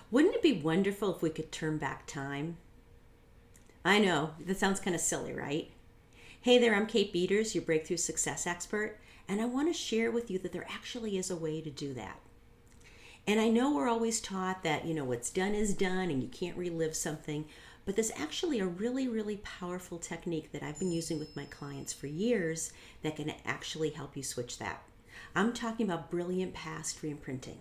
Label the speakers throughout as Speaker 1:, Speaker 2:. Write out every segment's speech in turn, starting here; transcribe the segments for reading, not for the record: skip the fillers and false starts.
Speaker 1: Wouldn't it be wonderful if we could turn back time? I know, that sounds kind of silly, right? Hey there, I'm Kate Beeders, your breakthrough success expert, and I want to share with you that there actually is a way to do that. And I know we're always taught that, what's done is done and you can't relive something, but there's actually a really, really powerful technique that I've been using with my clients for years that can actually help you switch that. I'm talking about brilliant past reimprinting.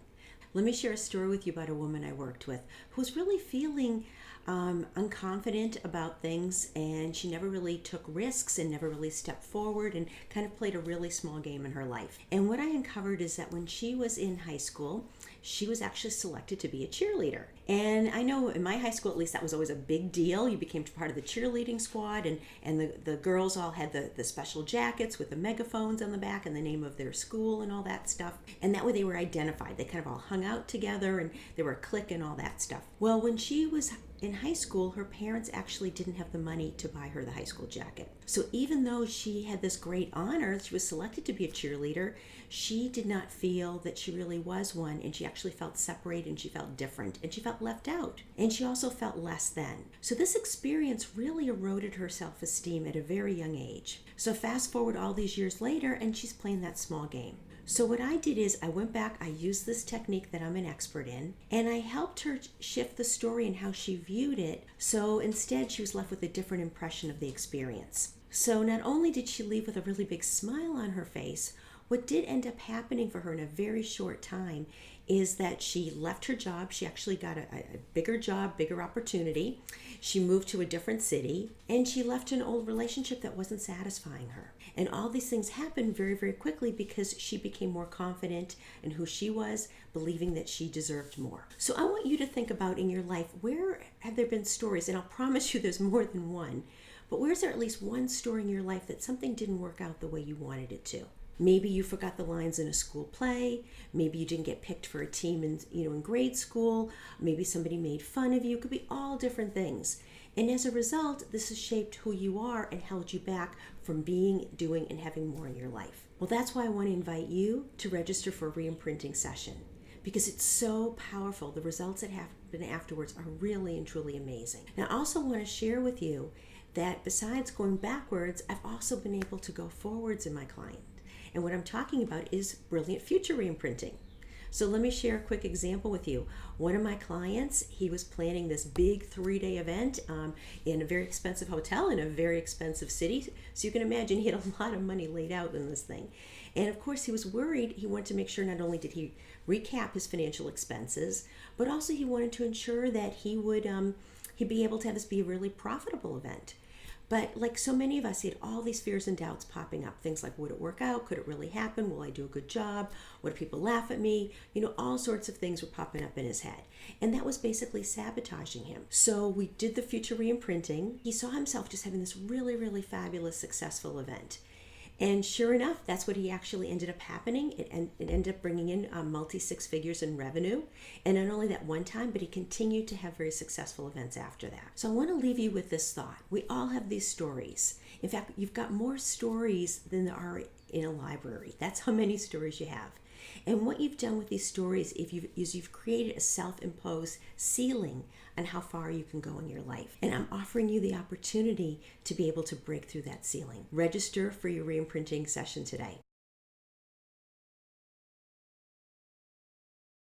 Speaker 1: Let me share a story with you about a woman I worked with who was really feeling unconfident about things, and she never really took risks and never really stepped forward and kind of played a really small game in her life. And what I uncovered is that when she was in high school, she was actually selected to be a cheerleader. And I know in my high school, at least, that was always a big deal. You became part of the cheerleading squad, and the girls all had the special jackets with the megaphones on the back and the name of their school and all that stuff. And that way they were identified. They kind of all hung out together and they were a clique and all that stuff. Well, when she was in high school, her parents actually didn't have the money to buy her the high school jacket. So even though she had this great honor, she was selected to be a cheerleader, she did not feel that she really was one, and she actually felt separated and she felt different and she felt left out. And she also felt less than. So this experience really eroded her self-esteem at a very young age. So fast forward all these years later, and she's playing that small game. So what I did is I went back, I used this technique that I'm an expert in, and I helped her shift the story and how she viewed it. So instead, she was left with a different impression of the experience. So not only did she leave with a really big smile on her face, what did end up happening for her in a very short time is that she left her job. She actually got a bigger job, bigger opportunity. She moved to a different city, and she left an old relationship that wasn't satisfying her. And all these things happened very, very quickly because she became more confident in who she was, believing that she deserved more. So I want you to think about in your life, where have there been stories, and I'll promise you there's more than one, but where's there at least one story in your life that something didn't work out the way you wanted it to? Maybe you forgot the lines in a school play. Maybe you didn't get picked for a team in grade school. Maybe somebody made fun of you. It could be all different things. And as a result, this has shaped who you are and held you back from being, doing, and having more in your life. Well, that's why I want to invite you to register for a reimprinting session, because it's so powerful. The results that happen afterwards are really and truly amazing. Now, I also want to share with you that besides going backwards, I've also been able to go forwards in my client. And what I'm talking about is brilliant future reimprinting. So let me share a quick example with you. One of my clients, he was planning this big 3-day event in a very expensive hotel in a very expensive city. So you can imagine he had a lot of money laid out in this thing. And of course he was worried. He wanted to make sure not only did he recap his financial expenses, but also he wanted to ensure that he would he'd be able to have this be a really profitable event. But like so many of us, he had all these fears and doubts popping up. Things like, would it work out? Could it really happen? Will I do a good job? Would people laugh at me? All sorts of things were popping up in his head. And that was basically sabotaging him. So we did the future reimprinting. He saw himself just having this really, really fabulous, successful event. And sure enough, that's what he actually ended up happening. It ended up bringing in multi-six figures in revenue. And not only that one time, but he continued to have very successful events after that. So I want to leave you with this thought. We all have these stories. In fact, you've got more stories than there are in a library. That's how many stories you have. And what you've done with these stories is you've created a self-imposed ceiling on how far you can go in your life. And I'm offering you the opportunity to be able to break through that ceiling. Register for your reimprinting session today.